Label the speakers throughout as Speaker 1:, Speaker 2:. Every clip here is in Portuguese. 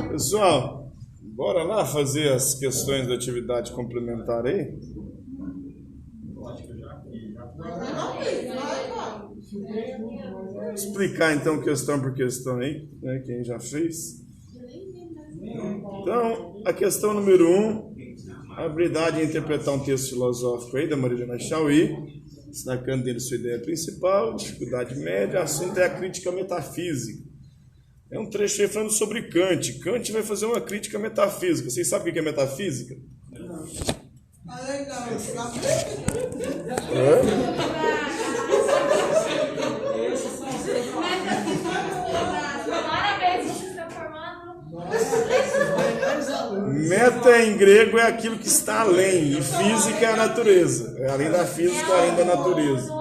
Speaker 1: Pessoal, bora lá fazer as questões da atividade complementar aí? Vou explicar então questão por questão aí, né, quem já fez. Então, a questão número 1, a habilidade em interpretar um texto filosófico aí da Marilena Chauí, destacando dele sua ideia principal, dificuldade média, assunto é a crítica metafísica. É um trecho aí falando sobre Kant. Kant vai fazer uma crítica metafísica. Vocês sabem o que é metafísica? Meta em grego é aquilo que está além, e física é a natureza. É além da física, além da natureza.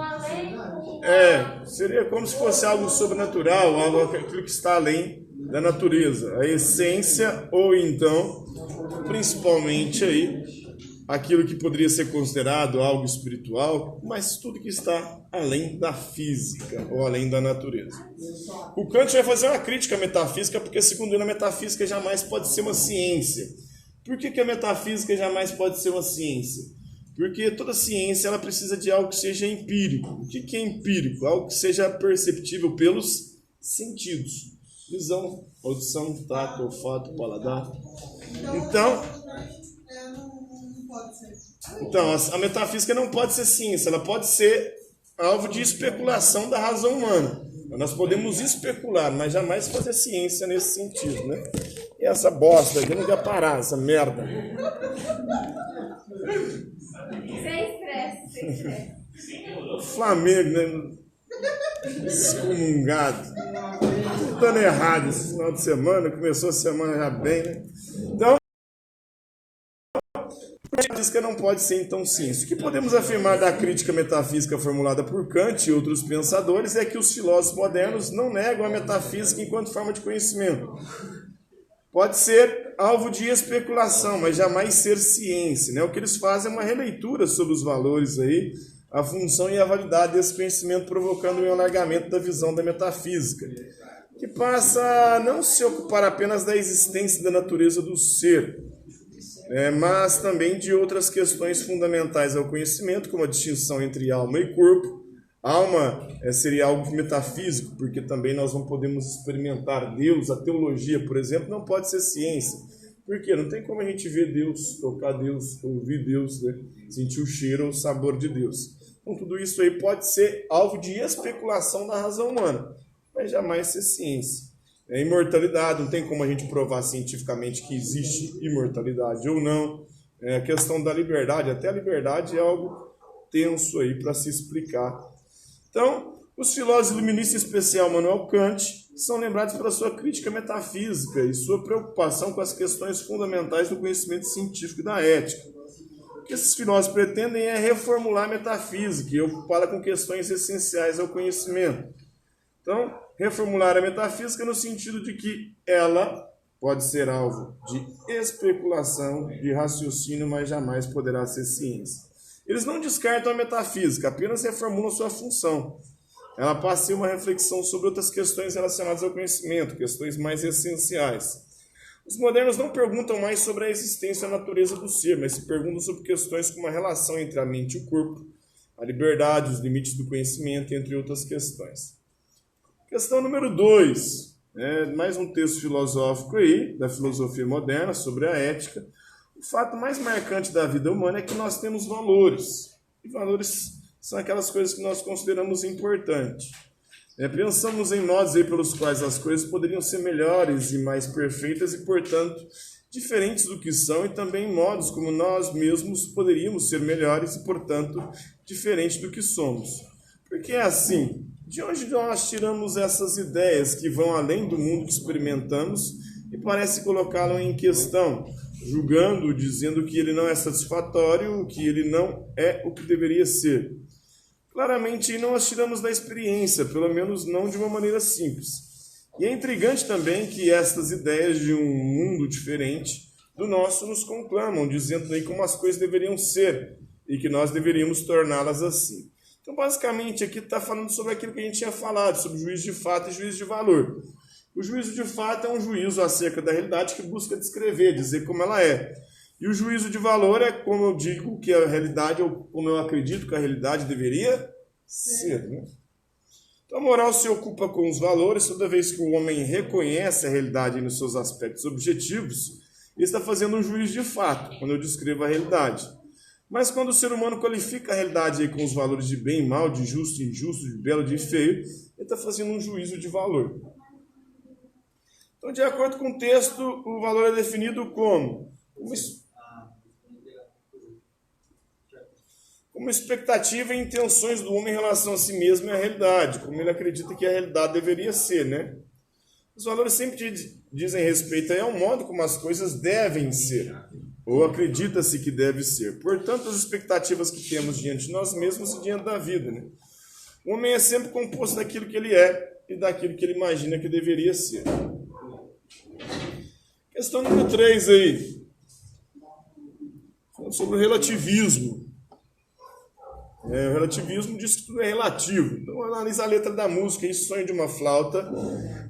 Speaker 1: Seria como se fosse algo sobrenatural, aquilo que está além da natureza. A essência, ou então, principalmente aí, aquilo que poderia ser considerado algo espiritual, mas tudo que está além da física, ou além da natureza. O Kant vai fazer uma crítica à metafísica, porque segundo ele a metafísica jamais pode ser uma ciência. Por que a metafísica jamais pode ser uma ciência? Porque toda ciência ela precisa de algo que seja empírico. O que é empírico? Algo que seja perceptível pelos sentidos. Visão, audição, tato, olfato, paladar. Então, a metafísica não pode ser ciência, ela pode ser alvo de especulação da razão humana. Nós podemos especular, mas jamais fazer ciência nesse sentido, né? E essa bosta aqui não quer parar, essa merda.
Speaker 2: Sem estresse.
Speaker 1: O Flamengo, né? Excomungado. Tudo dando errado esse final de semana. Começou a semana já bem, né? Então, a metafísica não pode ser, então, ciência. O que podemos afirmar da crítica metafísica formulada por Kant e outros pensadores é que os filósofos modernos não negam a metafísica enquanto forma de conhecimento. Pode ser alvo de especulação, mas jamais ser ciência, né? O que eles fazem é uma releitura sobre os valores aí, a função e a validade desse conhecimento, provocando um alargamento da visão da metafísica, que passa a não se ocupar apenas da existência da natureza do ser, mas também de outras questões fundamentais ao conhecimento, como a distinção entre alma e corpo. Alma seria algo metafísico, porque também nós não podemos experimentar Deus. A teologia, por exemplo, não pode ser ciência. Por quê? Não tem como a gente ver Deus, tocar Deus, ouvir Deus, né? Sentir o cheiro ou o sabor de Deus. Então, tudo isso aí pode ser alvo de especulação da razão humana, mas jamais ser ciência. Imortalidade, não tem como a gente provar cientificamente que existe imortalidade ou não. A questão da liberdade, até a liberdade é algo tenso aí para se explicar. Então, os filósofos iluministas, em especial Immanuel Kant, são lembrados pela sua crítica metafísica e sua preocupação com as questões fundamentais do conhecimento científico e da ética. O que esses filósofos pretendem é reformular a metafísica e ocupá-la com questões essenciais ao conhecimento. Então, reformular a metafísica no sentido de que ela pode ser alvo de especulação, de raciocínio, mas jamais poderá ser ciência. Eles não descartam a metafísica, apenas reformulam sua função. Ela passa a ser uma reflexão sobre outras questões relacionadas ao conhecimento, questões mais essenciais. Os modernos não perguntam mais sobre a existência e a natureza do ser, mas se perguntam sobre questões como a relação entre a mente e o corpo, a liberdade, os limites do conhecimento, entre outras questões. Questão número 2, mais um texto filosófico aí, da filosofia moderna, sobre a ética. O fato mais marcante da vida humana é que nós temos valores. E valores são aquelas coisas que nós consideramos importantes. Pensamos em modos aí pelos quais as coisas poderiam ser melhores e mais perfeitas e, portanto, diferentes do que são, e também em modos como nós mesmos poderíamos ser melhores e, portanto, diferentes do que somos. Porque é assim, de onde nós tiramos essas ideias que vão além do mundo que experimentamos e parece colocá-lo em questão, julgando, dizendo que ele não é satisfatório, que ele não é o que deveria ser? Claramente não as tiramos da experiência, pelo menos não de uma maneira simples. E é intrigante também que estas ideias de um mundo diferente do nosso nos conclamam, dizendo aí como as coisas deveriam ser e que nós deveríamos torná-las assim. Então, basicamente, aqui está falando sobre aquilo que a gente tinha falado, sobre juízo de fato e juízo de valor. O juízo de fato é um juízo acerca da realidade que busca descrever, dizer como ela é. E o juízo de valor é como eu digo que a realidade, ou como eu acredito que a realidade deveria ser. Né? Então a moral se ocupa com os valores. Toda vez que o homem reconhece a realidade nos seus aspectos objetivos, ele está fazendo um juízo de fato, quando eu descrevo a realidade. Mas quando o ser humano qualifica a realidade aí com os valores de bem e mal, de justo e injusto, de belo e de feio, ele está fazendo um juízo de valor. Então, de acordo com o texto, o valor é definido como uma expectativa e intenções do homem em relação a si mesmo e à realidade, como ele acredita que a realidade deveria ser, né? Os valores sempre dizem respeito aí ao modo como as coisas devem ser, ou acredita-se que deve ser. Portanto, as expectativas que temos diante de nós mesmos e diante da vida, né? O homem é sempre composto daquilo que ele é e daquilo que ele imagina que deveria ser. Questão número 3 aí. Falando sobre o relativismo. O relativismo diz que tudo é relativo. Então, analisa a letra da música aí, Sonho de uma Flauta,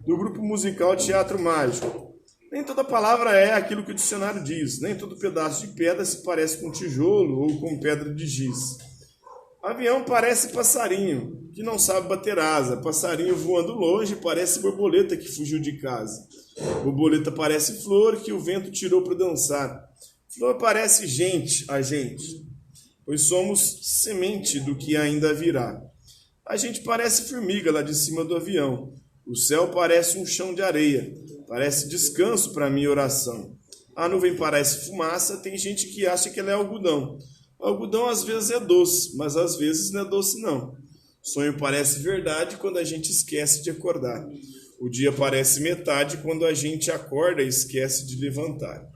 Speaker 1: do grupo musical Teatro Mágico. Nem toda palavra é aquilo que o dicionário diz. Nem todo pedaço de pedra se parece com tijolo ou com pedra de giz. Avião parece passarinho, que não sabe bater asa. Passarinho voando longe parece borboleta que fugiu de casa. Borboleta parece flor que o vento tirou para dançar. Flor parece gente, a gente, pois somos semente do que ainda virá. A gente parece formiga lá de cima do avião. O céu parece um chão de areia. Parece descanso para a minha oração. A nuvem parece fumaça. Tem gente que acha que ela é algodão. O algodão às vezes é doce, mas às vezes não é doce não. O sonho parece verdade quando a gente esquece de acordar. O dia parece metade quando a gente acorda e esquece de levantar.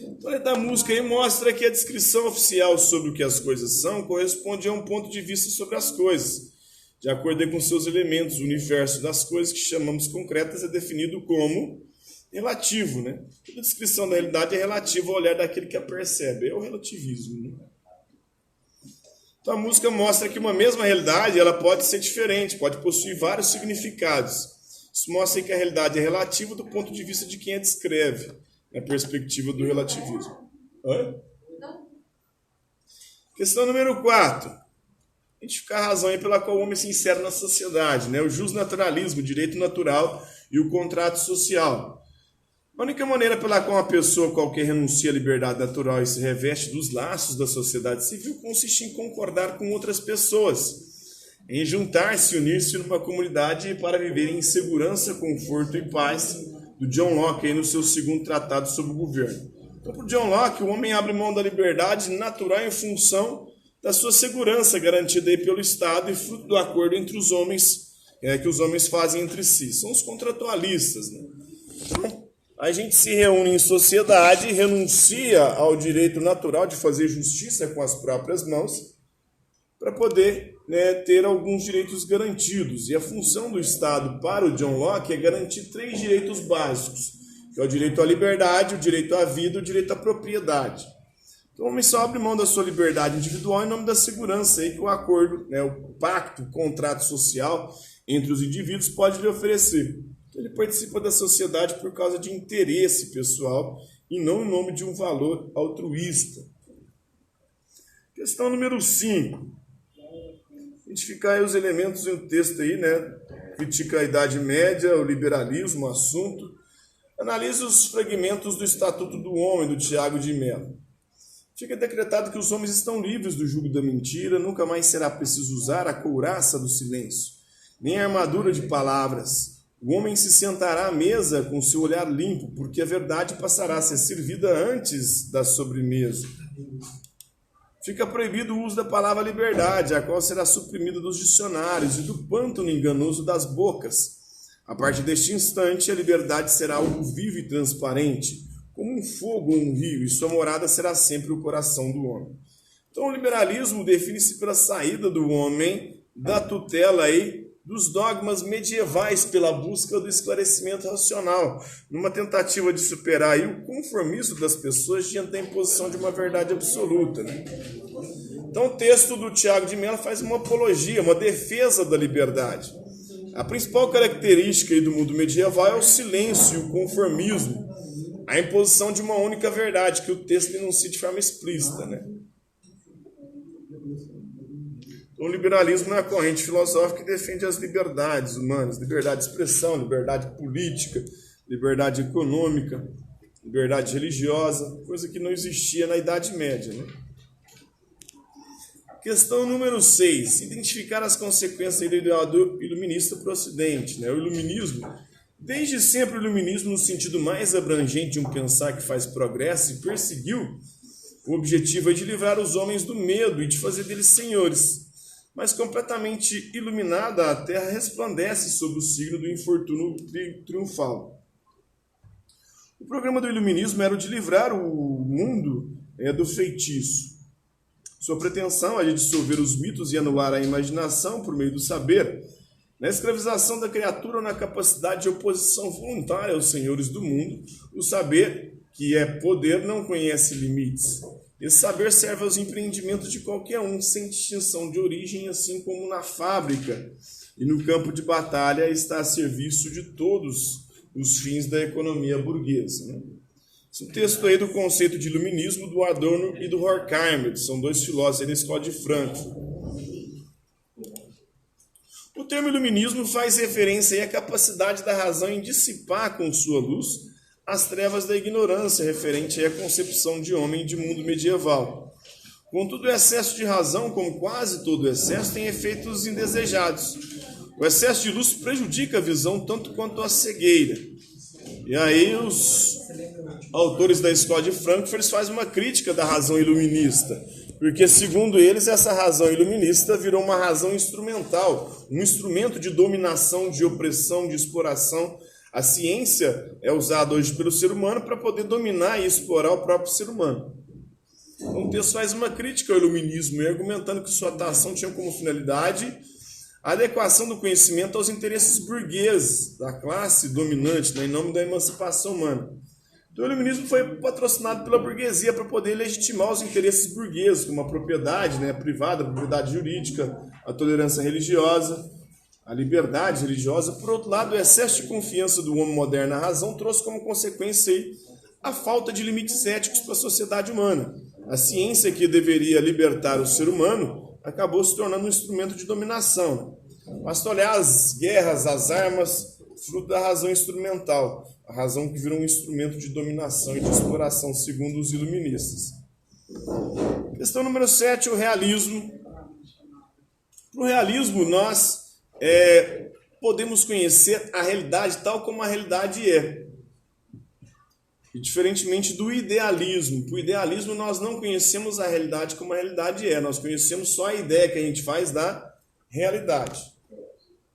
Speaker 1: Então, a música aí mostra que a descrição oficial sobre o que as coisas são corresponde a um ponto de vista sobre as coisas. De acordo com seus elementos, o universo das coisas que chamamos concretas é definido como relativo, né? Toda descrição da realidade é relativa ao olhar daquele que a percebe. É o relativismo, né? Então a música mostra que uma mesma realidade ela pode ser diferente, pode possuir vários significados. Isso mostra que a realidade é relativa do ponto de vista de quem a descreve, na perspectiva do relativismo. Questão número 4. Identificar a razão aí pela qual o homem se insere na sociedade, né? O justnaturalismo, o direito natural e o contrato social. A única maneira pela qual uma pessoa qualquer renuncia à liberdade natural e se reveste dos laços da sociedade civil consiste em concordar com outras pessoas, em juntar-se e unir-se numa comunidade para viver em segurança, conforto e paz, do John Locke aí no seu segundo tratado sobre o governo. Então, para o John Locke, o homem abre mão da liberdade natural em função da sua segurança garantida aí pelo Estado e fruto do acordo entre os homens, que os homens fazem entre si. São os contratualistas, né? Então, a gente se reúne em sociedade, renuncia ao direito natural de fazer justiça com as próprias mãos para poder, né, ter alguns direitos garantidos. E a função do Estado para o John Locke é garantir 3 direitos básicos, que é o direito à liberdade, o direito à vida e o direito à propriedade. Então o homem só abre mão da sua liberdade individual em nome da segurança aí que o acordo, né, o pacto, o contrato social entre os indivíduos pode lhe oferecer. Ele participa da sociedade por causa de interesse pessoal e não em nome de um valor altruísta. Questão número 5. Identificar aí os elementos em um texto aí, né? Critica a Idade Média, o liberalismo, o assunto. Analisa os fragmentos do Estatuto do Homem, do Tiago de Mello. Fica decretado que os homens estão livres do jugo da mentira, nunca mais será preciso usar a couraça do silêncio, nem a armadura de palavras. O homem se sentará à mesa com seu olhar limpo, porque a verdade passará a ser servida antes da sobremesa. Fica proibido o uso da palavra liberdade, a qual será suprimida dos dicionários e do pântano enganoso das bocas. A partir deste instante, a liberdade será algo vivo e transparente, como um fogo ou um rio, e sua morada será sempre o coração do homem. Então, o liberalismo define-se pela saída do homem da tutela aí dos dogmas medievais pela busca do esclarecimento racional, numa tentativa de superar aí o conformismo das pessoas diante da imposição de uma verdade absoluta, né? Então o texto do Tiago de Mello faz uma apologia, uma defesa da liberdade. A principal característica aí do mundo medieval é o silêncio e o conformismo, a imposição de uma única verdade, que o texto enuncia de forma explícita, né? O liberalismo é a corrente filosófica que defende as liberdades humanas, liberdade de expressão, liberdade política, liberdade econômica, liberdade religiosa, coisa que não existia na Idade Média, né? Questão número 6. Identificar as consequências do ideal iluminista para o Ocidente, né? O iluminismo, desde sempre o iluminismo, no sentido mais abrangente de um pensar que faz progresso e perseguiu, o objetivo é de livrar os homens do medo e de fazer deles senhores. Mas completamente iluminada, a terra resplandece sob o signo do infortúnio triunfal. O programa do iluminismo era o de livrar o mundo do feitiço. Sua pretensão é de dissolver os mitos e anular a imaginação por meio do saber, na escravização da criatura ou na capacidade de oposição voluntária aos senhores do mundo. O saber, que é poder, não conhece limites. Esse saber serve aos empreendimentos de qualquer um, sem distinção de origem, assim como na fábrica e no campo de batalha está a serviço de todos os fins da economia burguesa, né? Esse texto aí do conceito de iluminismo do Adorno e do Horkheimer, são dois filósofos da Escola de Frankfurt. O termo iluminismo faz referência aí à capacidade da razão em dissipar com sua luz as trevas da ignorância, referente aí à concepção de homem e de mundo medieval. Contudo, o excesso de razão, como quase todo excesso, tem efeitos indesejados. O excesso de luz prejudica a visão tanto quanto a cegueira. E aí os autores da Escola de Frankfurt eles fazem uma crítica da razão iluminista, porque, segundo eles, essa razão iluminista virou uma razão instrumental, um instrumento de dominação, de opressão, de exploração. A ciência é usada hoje pelo ser humano para poder dominar e explorar o próprio ser humano. Então, o texto faz uma crítica ao iluminismo, argumentando que sua atuação tinha como finalidade a adequação do conhecimento aos interesses burgueses da classe dominante, né, em nome da emancipação humana. Então, o iluminismo foi patrocinado pela burguesia para poder legitimar os interesses burgueses, como a propriedade, né, privada, a propriedade jurídica, a tolerância religiosa, a liberdade religiosa. Por outro lado, o excesso de confiança do homem moderno na razão trouxe como consequência aí a falta de limites éticos para a sociedade humana. A ciência, que deveria libertar o ser humano, acabou se tornando um instrumento de dominação. Basta olhar as guerras, as armas, fruto da razão instrumental, a razão que virou um instrumento de dominação e de exploração, segundo os iluministas. Questão número 7, o realismo. Para o realismo, nós podemos conhecer a realidade tal como a realidade é. E diferentemente do idealismo. Para o idealismo, nós não conhecemos a realidade como a realidade é. Nós conhecemos só a ideia que a gente faz da realidade.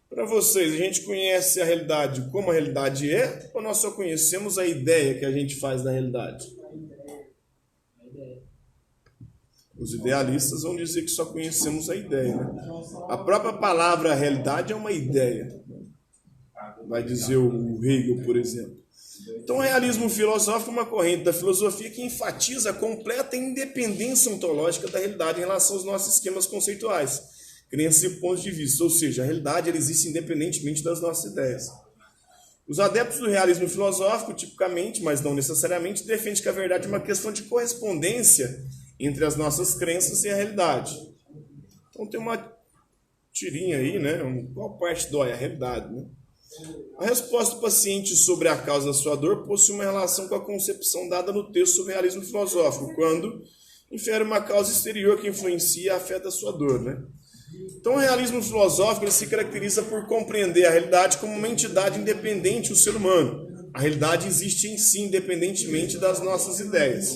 Speaker 1: Para vocês, a gente conhece a realidade como a realidade é, ou nós só conhecemos a ideia que a gente faz da realidade? Os idealistas vão dizer que só conhecemos a ideia, né? A própria palavra realidade é uma ideia, vai dizer o Hegel, por exemplo. Então, o realismo filosófico é uma corrente da filosofia que enfatiza a completa independência ontológica da realidade em relação aos nossos esquemas conceituais, crenças e pontos de vista, ou seja, a realidade ela existe independentemente das nossas ideias. Os adeptos do realismo filosófico, tipicamente, mas não necessariamente, defendem que a verdade é uma questão de correspondência entre as nossas crenças e a realidade. Então tem uma tirinha aí, né? Qual parte dói? A realidade, né? A resposta do paciente sobre a causa da sua dor possui uma relação com a concepção dada no texto sobre realismo filosófico, quando infere uma causa exterior que influencia e afeta a sua dor, né? Então, o realismo filosófico ele se caracteriza por compreender a realidade como uma entidade independente do ser humano. A realidade existe em si, independentemente das nossas ideias.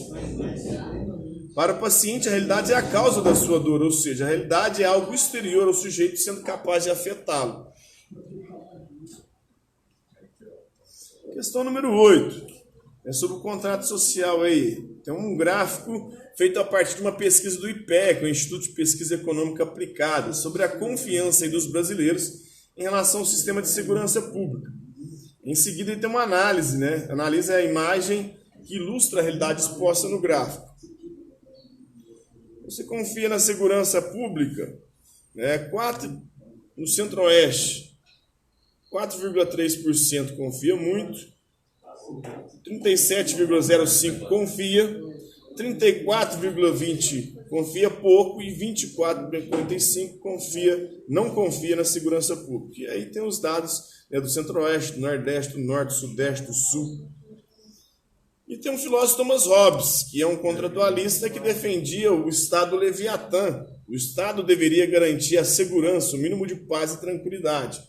Speaker 1: Para o paciente, a realidade é a causa da sua dor, ou seja, a realidade é algo exterior ao sujeito, sendo capaz de afetá-lo. Questão número 8. É sobre o contrato social aí. Tem um gráfico feito a partir de uma pesquisa do IPEC, o Instituto de Pesquisa Econômica Aplicada, sobre a confiança dos brasileiros em relação ao sistema de segurança pública. Em seguida, ele tem uma análise, né? Analisa a imagem que ilustra a realidade exposta no gráfico. Você confia na segurança pública? 4 no Centro-Oeste. 4,3% confia muito, 37,05% confia, 34,20% confia pouco e 24,45% não confia na segurança pública. E aí tem os dados, né, do Centro-Oeste, do Nordeste, do Norte, do Sudeste, do Sul. E tem um filósofo, Thomas Hobbes, que é um contratualista que defendia o Estado leviatã. O Estado deveria garantir a segurança, o mínimo de paz e tranquilidade.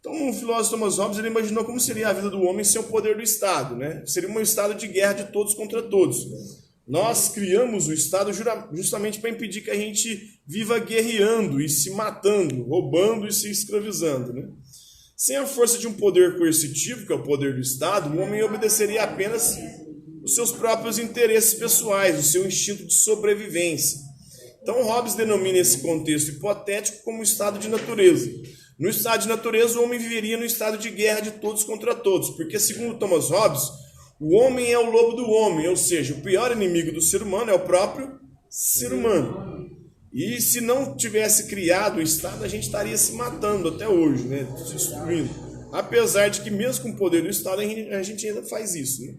Speaker 1: Então, o filósofo Thomas Hobbes ele imaginou como seria a vida do homem sem o poder do Estado, né? Seria um estado de guerra de todos contra todos. Nós criamos o Estado justamente para impedir que a gente viva guerreando e se matando, roubando e se escravizando, né? Sem a força de um poder coercitivo, que é o poder do Estado, o homem obedeceria apenas os seus próprios interesses pessoais, o seu instinto de sobrevivência. Então, Hobbes denomina esse contexto hipotético como estado de natureza. No estado de natureza, o homem viveria no estado de guerra de todos contra todos, porque, segundo Thomas Hobbes, o homem é o lobo do homem, ou seja, o pior inimigo do ser humano é o próprio ser humano. E se não tivesse criado o Estado, a gente estaria se matando até hoje, né? Se destruindo. Apesar de que, mesmo com o poder do Estado, a gente ainda faz isso, né?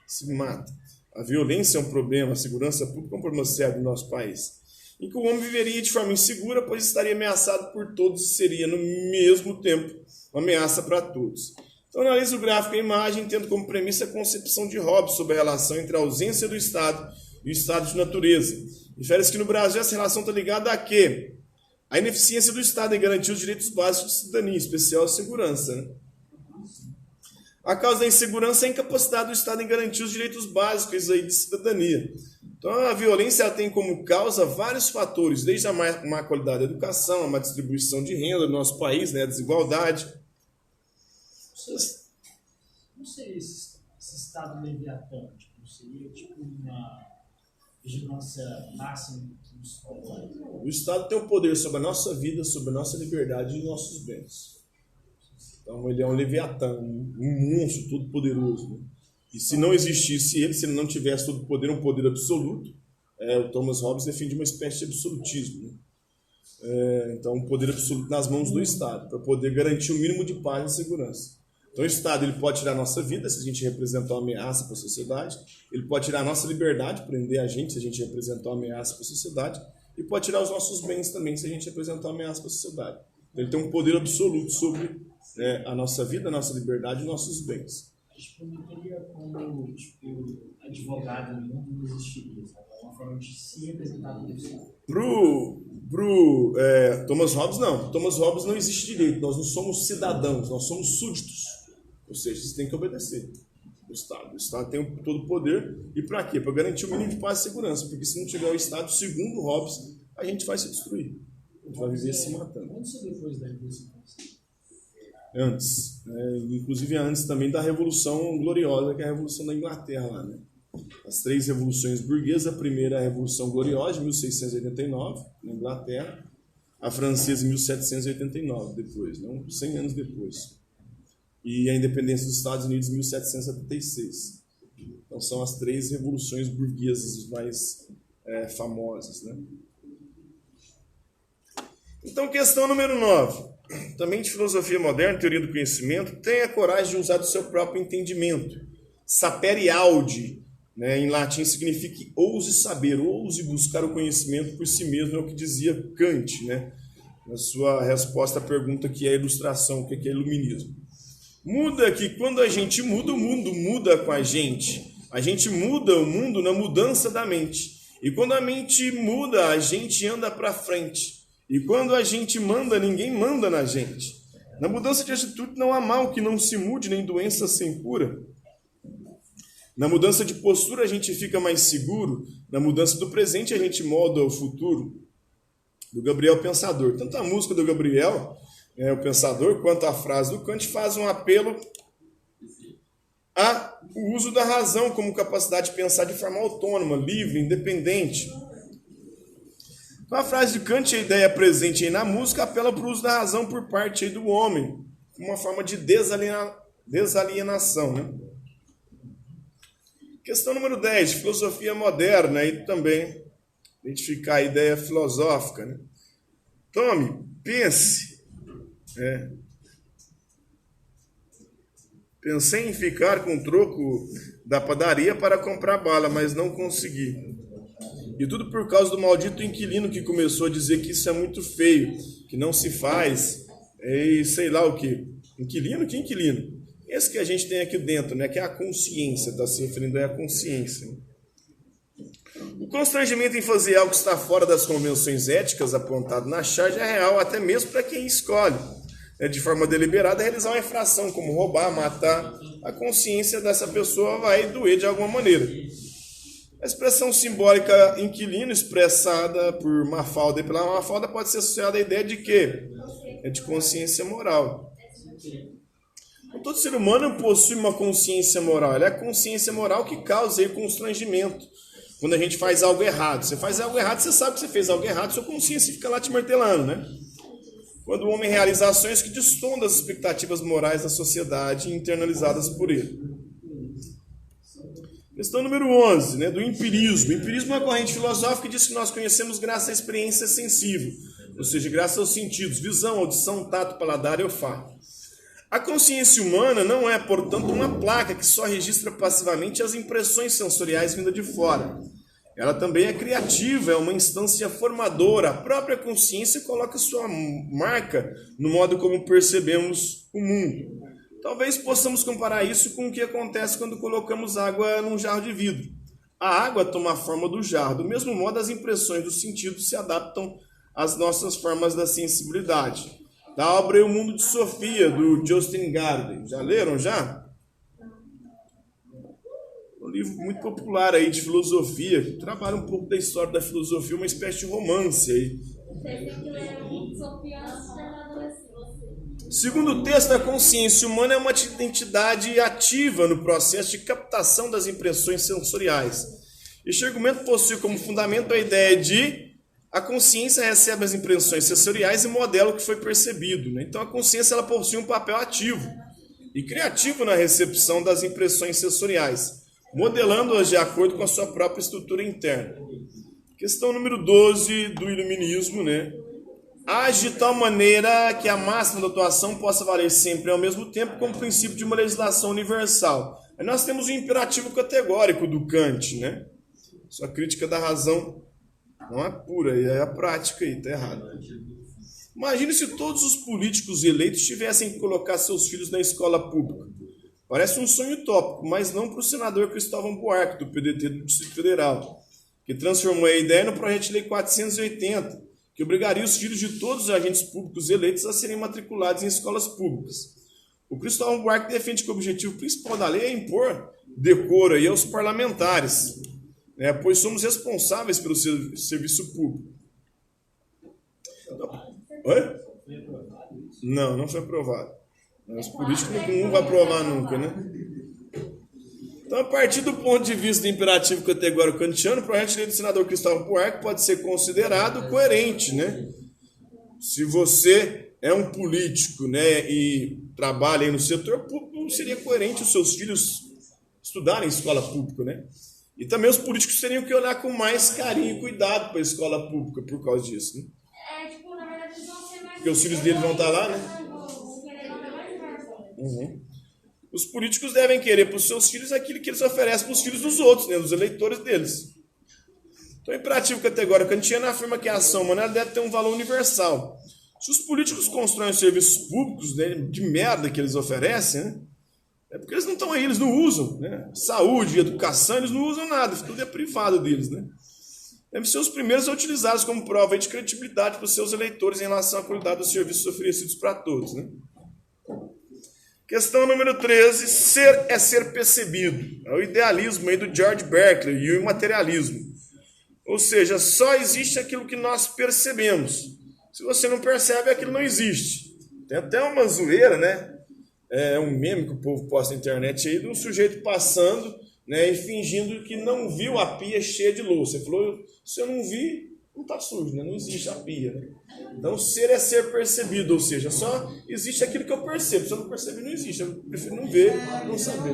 Speaker 1: Se mata. A violência é um problema, a segurança pública é um problema sério no nosso país. Em que o homem viveria de forma insegura, pois estaria ameaçado por todos e seria, no mesmo tempo, uma ameaça para todos. Então, analisa o gráfico e a imagem, tendo como premissa a concepção de Hobbes sobre a relação entre a ausência do Estado e o estado de natureza. Refere-se que no Brasil essa relação está ligada a quê? A ineficiência do Estado em garantir os direitos básicos de cidadania, em especial a segurança, né? A causa da insegurança é a incapacidade do Estado em garantir os direitos básicos aí de cidadania. Então, a violência ela tem como causa vários fatores, desde a má qualidade da educação, a má distribuição de renda no nosso país, né, a desigualdade.
Speaker 3: Não sei esse estado leviatã, tipo, seria tipo uma vigilância máxima dos povos.
Speaker 1: O Estado tem o poder sobre a nossa vida, sobre a nossa liberdade e nossos bens. Então ele é um leviatã, um monstro todo poderoso, né? E se não existisse ele, se ele não tivesse todo o poder, um poder absoluto, o Thomas Hobbes defende uma espécie de absolutismo, né? Então um poder absoluto nas mãos do Estado, para poder garantir o mínimo de paz e segurança. Então o Estado ele pode tirar a nossa vida se a gente representar uma ameaça para a sociedade, ele pode tirar a nossa liberdade, prender a gente se a gente representar uma ameaça para a sociedade, e pode tirar os nossos bens também se a gente representar uma ameaça para a sociedade. Então, ele tem um poder absoluto sobre a nossa vida, a nossa liberdade e nossos bens.
Speaker 3: Tipo, não teria como, tipo, advogado no mundo não existiria, sabe? É uma forma de se representar por isso.
Speaker 1: Pro Thomas Hobbes, não. Thomas Hobbes não existe direito. Nós não somos cidadãos, nós somos súditos. Ou seja, você tem que obedecer ao Estado. O Estado tem todo o poder. E para quê? Para garantir o mínimo de paz e segurança. Porque se não tiver o Estado, segundo Hobbes, a gente vai se destruir. A gente vai viver se matando.
Speaker 3: Antes ou depois da Revolução?
Speaker 1: Antes. Inclusive antes também da Revolução Gloriosa, que é a Revolução da Inglaterra lá, né? As 3 revoluções burguesas. A primeira é a Revolução Gloriosa, de 1689, na Inglaterra. A francesa, em 1789, depois, não? 100 anos depois. E a independência dos Estados Unidos, em 1776. Então, são as 3 revoluções burguesas mais famosas, né? Então, questão número 9. Também de filosofia moderna, teoria do conhecimento, tenha coragem de usar do seu próprio entendimento. Sapere aude, né, em latim significa ouse saber, ouse buscar o conhecimento por si mesmo, é o que dizia Kant, né, na sua resposta à pergunta que é a ilustração, o que é iluminismo. Muda que quando a gente muda, o mundo muda com a gente. A gente muda o mundo na mudança da mente. E quando a mente muda, a gente anda para frente. E quando a gente manda, ninguém manda na gente. Na mudança de atitude não há mal que não se mude, nem doença sem cura. Na mudança de postura a gente fica mais seguro. Na mudança do presente a gente molda o futuro. Do Gabriel Pensador. Tanto a música do Gabriel, o Pensador, quanto a frase do Kant faz um apelo ao uso da razão como capacidade de pensar de forma autônoma, livre, independente. Com a frase de Kant, a ideia presente aí na música apela para o uso da razão por parte aí do homem, como uma forma de desalienação, né? Questão número 10, filosofia moderna, e também identificar a ideia filosófica, né? Tome, pense, Pensei em ficar com o troco da padaria para comprar bala, mas não consegui. E tudo por causa do maldito inquilino que começou a dizer que isso é muito feio, que não se faz, e sei lá o que. Inquilino? Que inquilino? Esse que a gente tem aqui dentro, né? Que é a consciência, está se referindo aí à consciência. O constrangimento em fazer algo que está fora das convenções éticas apontado na charge é real, até mesmo para quem escolhe, né, de forma deliberada, realizar uma infração, como roubar, matar. A consciência dessa pessoa vai doer de alguma maneira. A expressão simbólica inquilino, expressada por Mafalda e pela Mafalda, pode ser associada à ideia de quê? É de consciência moral. Então, todo ser humano possui uma consciência moral. Ela é a consciência moral que causa aí constrangimento. Quando a gente faz algo errado. Você faz algo errado, você sabe que você fez algo errado, sua consciência fica lá te martelando, né? Quando o homem realiza ações que destoam das expectativas morais da sociedade internalizadas por ele. Questão número 11, né, do empirismo. O empirismo é uma corrente filosófica que diz que nós conhecemos graças à experiência sensível, ou seja, graças aos sentidos, visão, audição, tato, paladar e olfato. A consciência humana não é, portanto, uma placa que só registra passivamente as impressões sensoriais vindas de fora. Ela também é criativa, é uma instância formadora. A própria consciência coloca sua marca no modo como percebemos o mundo. Talvez possamos comparar isso com o que acontece quando colocamos água num jarro de vidro. A água toma a forma do jarro. Do mesmo modo, as impressões dos sentidos se adaptam às nossas formas da sensibilidade. Da obra O Mundo de Sofia, do Justin Garden. Já leram, já? Um livro muito popular aí de filosofia, que trabalha um pouco da história da filosofia, uma espécie de romance aí. Segundo o texto, a consciência humana é uma entidade ativa no processo de captação das impressões sensoriais. Este argumento possui como fundamento a ideia de a consciência recebe as impressões sensoriais e modela o que foi percebido, né? Então a consciência ela possui um papel ativo e criativo na recepção das impressões sensoriais, modelando-as de acordo com a sua própria estrutura interna. Questão número 12 do iluminismo, né? Age de tal maneira que a máxima da atuação possa valer sempre ao mesmo tempo como princípio de uma legislação universal. Aí nós temos o imperativo categórico do Kant, né? Sua crítica da razão não é pura, é a prática aí, está errado. Imagine se todos os políticos eleitos tivessem que colocar seus filhos na escola pública. Parece um sonho utópico, mas não para o senador Cristóvão Buarque, do PDT do Distrito Federal, que transformou a ideia no projeto de lei 480, que obrigaria os filhos de todos os agentes públicos eleitos a serem matriculados em escolas públicas. O Cristóvão Buarque defende que o objetivo principal da lei é impor decoro aí aos parlamentares, né, pois somos responsáveis pelo serviço público. Oi? Não, não foi aprovado. Os políticos não vão aprovar nunca, né? Então, a partir do ponto de vista do imperativo categórico kantiano, o projeto de lei do senador Cristóvão Buarque pode ser considerado coerente, né? Se você é um político, né, e trabalha aí no setor público, seria coerente os seus filhos estudarem em escola pública, né? E também os políticos teriam que olhar com mais carinho e cuidado para a escola pública por causa disso, né?
Speaker 2: Na verdade, eles vão ser mais...
Speaker 1: Porque os filhos deles vão estar lá, né? Uhum. Os políticos devem querer para os seus filhos aquilo que eles oferecem para os filhos dos outros, né, dos eleitores deles. Então, o imperativo categórico kantiano afirma que a ação humana deve ter um valor universal. Se os políticos constroem os serviços públicos, né, de merda que eles oferecem, né, é porque eles não estão aí, eles não usam, né? Saúde, educação, eles não usam nada, tudo é privado deles, né? Devem ser os primeiros a utilizá-los como prova de credibilidade para os seus eleitores em relação à qualidade dos serviços oferecidos para todos, né? Questão número 13, ser é ser percebido. É o idealismo aí do George Berkeley e o imaterialismo. Ou seja, só existe aquilo que nós percebemos. Se você não percebe, aquilo não existe. Tem até uma zoeira, né? É um meme que o povo posta na internet aí de um sujeito passando, né, e fingindo que não viu a pia cheia de louça. Ele falou, se eu não vi, não está sujo, né? Não existe a pia, né? Então, ser é ser percebido, ou seja, só existe aquilo que eu percebo. Se eu não perceber, não existe. Eu prefiro não ver, não saber.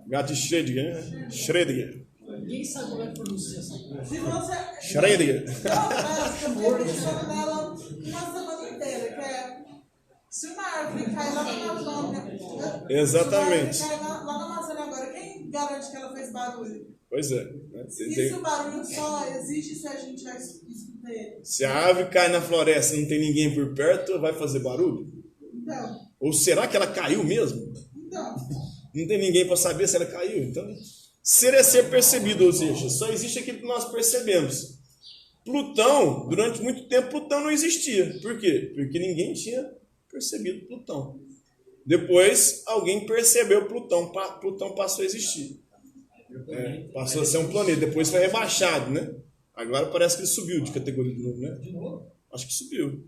Speaker 1: Gato de Schrödinger, né? Schrödinger.
Speaker 3: Ninguém sabe como é que pronuncia essa coisa.
Speaker 4: Se você...
Speaker 1: Schrödinger.
Speaker 4: Eu fico pensando nela uma semana inteira, que é... Se uma árvore cai lá na Amazônia,
Speaker 1: Exatamente.
Speaker 4: Se uma árvore cai lá na Amazônia agora, quem garante que ela fez barulho?
Speaker 1: Pois é. Né?
Speaker 4: E se o barulho só existe se a gente já escuta ele?
Speaker 1: Se a árvore cai na floresta e não tem ninguém por perto, vai fazer barulho?
Speaker 4: Então,
Speaker 1: Ou será que ela caiu mesmo?
Speaker 4: então.
Speaker 1: Não tem ninguém para saber se ela caiu. Então, ser é ser percebido, ou seja, só existe aquilo que nós percebemos. Plutão, durante muito tempo, Plutão não existia. Por quê? Porque ninguém tinha percebido Plutão. Depois, alguém percebeu Plutão. Plutão passou a existir. Passou a ser um planeta. Depois foi rebaixado, né? Agora parece que ele subiu de categoria de novo, né?
Speaker 3: De novo?
Speaker 1: Acho que subiu.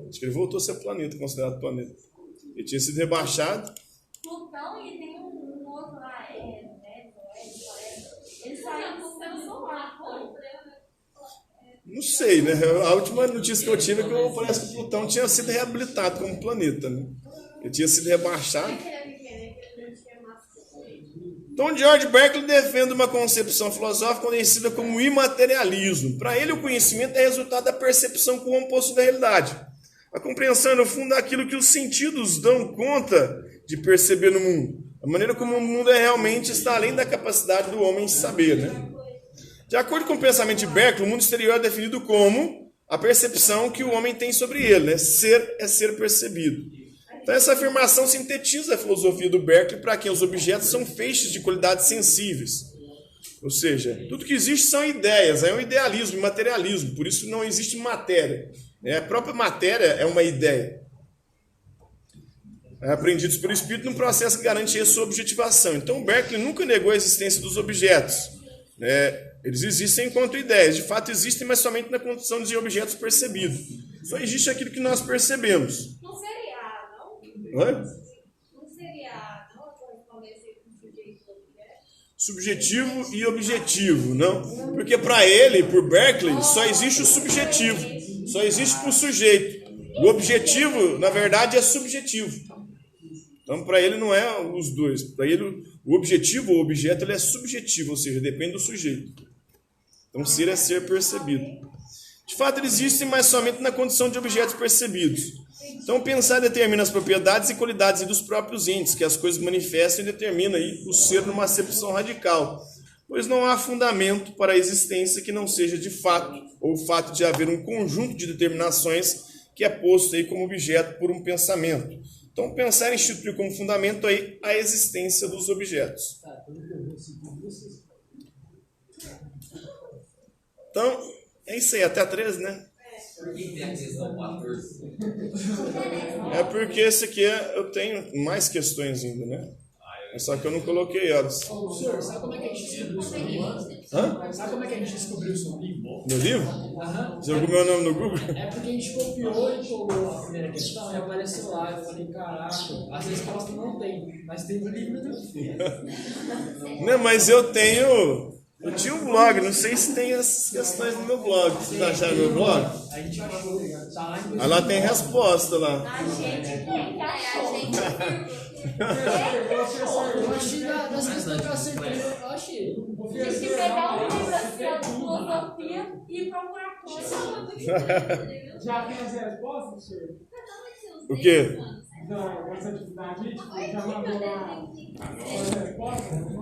Speaker 1: Acho que ele voltou a ser planeta, considerado planeta. Ele tinha sido rebaixado.
Speaker 2: Plutão e tem um outro lá, ele saiu do sistema solar, foi?
Speaker 1: Não sei, né? A última notícia que eu tive é que parece que o Plutão tinha sido reabilitado como planeta, né? Ele tinha sido rebaixado. Então, George Berkeley defende uma concepção filosófica conhecida como imaterialismo. Para ele, o conhecimento é resultado da percepção que o homem possui da realidade. A compreensão é, no fundo, daquilo que os sentidos dão conta de perceber no mundo. A maneira como o mundo realmente está além da capacidade do homem de saber, né? De acordo com o pensamento de Berkeley, o mundo exterior é definido como a percepção que o homem tem sobre ele, né? Ser é ser percebido. Então, essa afirmação sintetiza a filosofia do Berkeley, para quem os objetos são feixes de qualidades sensíveis. Ou seja, tudo que existe são ideias, é um idealismo, materialismo, por isso não existe matéria. A própria matéria é uma ideia. Aprendidos pelo Espírito num processo que garante a sua objetivação. Então, Berkeley nunca negou a existência dos objetos. Eles existem enquanto ideias. De fato, existem, mas somente na condição de objetos percebidos. Só existe aquilo que nós percebemos.
Speaker 2: Não seria, não?
Speaker 1: Oi?
Speaker 2: Não seria, não correspondesse com sujeito do objeto?
Speaker 1: Subjetivo e objetivo, não? Porque para ele, por Berkeley, só existe o subjetivo. Só existe para o sujeito. O objetivo, na verdade, é subjetivo. Então, para ele, não é os dois. Para ele, o objetivo ou objeto ele é subjetivo, ou seja, depende do sujeito. Então, ser é ser percebido. De fato, eles existem, mas somente na condição de objetos percebidos. Então, pensar determina as propriedades e qualidades dos próprios entes, que as coisas manifestam e determina aí o ser numa acepção radical. Pois não há fundamento para a existência que não seja de fato, ou o fato de haver um conjunto de determinações que é posto aí como objeto por um pensamento. Então, pensar em instituir como fundamento aí a existência dos objetos. Então, é isso aí, até a 13, né?
Speaker 5: Por que tem a questão 14?
Speaker 1: É porque esse aqui eu tenho mais questões ainda, né? Só que eu não coloquei elas.
Speaker 3: Senhor, sabe como é que a gente descobriu o seu livro?
Speaker 1: Hã?
Speaker 3: Sabe como é que a gente descobriu o seu livro?
Speaker 1: No livro?
Speaker 3: Aham.
Speaker 1: Jogou meu nome no Google?
Speaker 3: É porque a gente copiou e colou a primeira questão e apareceu lá. Eu falei, caraca, as respostas não tem, mas tem no livro do filho.
Speaker 1: Não, mas eu tinha um blog, não sei se tem essas questões no meu blog. Vocês acharam meu blog?
Speaker 3: A gente achou, tá lá em
Speaker 1: Aí lá tem resposta lá.
Speaker 2: A gente tem,
Speaker 3: Eu achei das questões que eu acertei, eu achei.
Speaker 2: Tem que pegar um livro assim, de filosofia e procurar coisas.
Speaker 6: Já tem as respostas, senhor?
Speaker 1: O quê?
Speaker 6: Dessa atividade, tipo, já mandou as respostas?